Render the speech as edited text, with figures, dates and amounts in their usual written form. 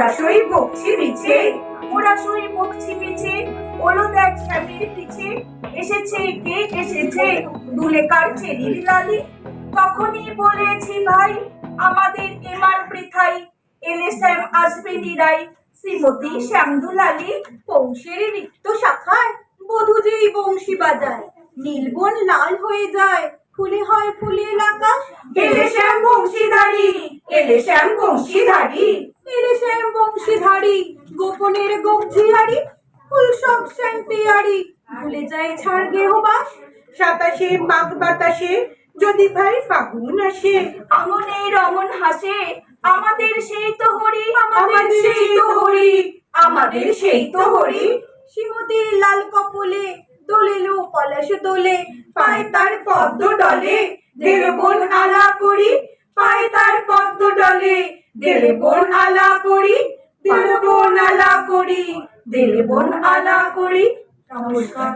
ওরা সই বকছি মিছে, ওরা সই বকছি মিছে, ওলো দেখ স্বামীর পিছে, এসেছে কে এসেছে, দুলে কার চেরির লালি। তখনই বলেছি ভাই, আমাদের এমার পৃথাই, এলে শ্যাম আসবে নিরাই, শ্রীমতী শ্যামদুলালি। পৌষের রিক্ত শাখায় বধূ যেই বংশী বাজায়, নীলবন লাল হয়ে যায়, ফুলে হয় ফুলের আকাশ। এলে শ্যাম বংশীধারী, এলে শ্যাম বংশীধারী, এলে শ্যাম বংশীধারী, গোপনের গগ্ঝিয়ারি, ফুল সব শ্যাম পেয়ারি, ভুলে যায় ছাড় গেহবাস। সাতাশে মাঘ বাতাসে যদি ভাই ফাগুন আসে, আঙনে রমন হাসে, আমাদের সেই তো হরি, আমাদের সেই তো হরি, আমাদের সেই তো হরি। শ্রীমতীর লাল কপলে দোলেলো পলাশ দোলে, পায় তার পদ্ম ডলে, দেলে বোন আলা করি, পায় তার পদ্ম ডলে, দেলে বোন আলা করি, দেলে বোন আলা করি, দেলে বোন আলা করি। নমস্কার।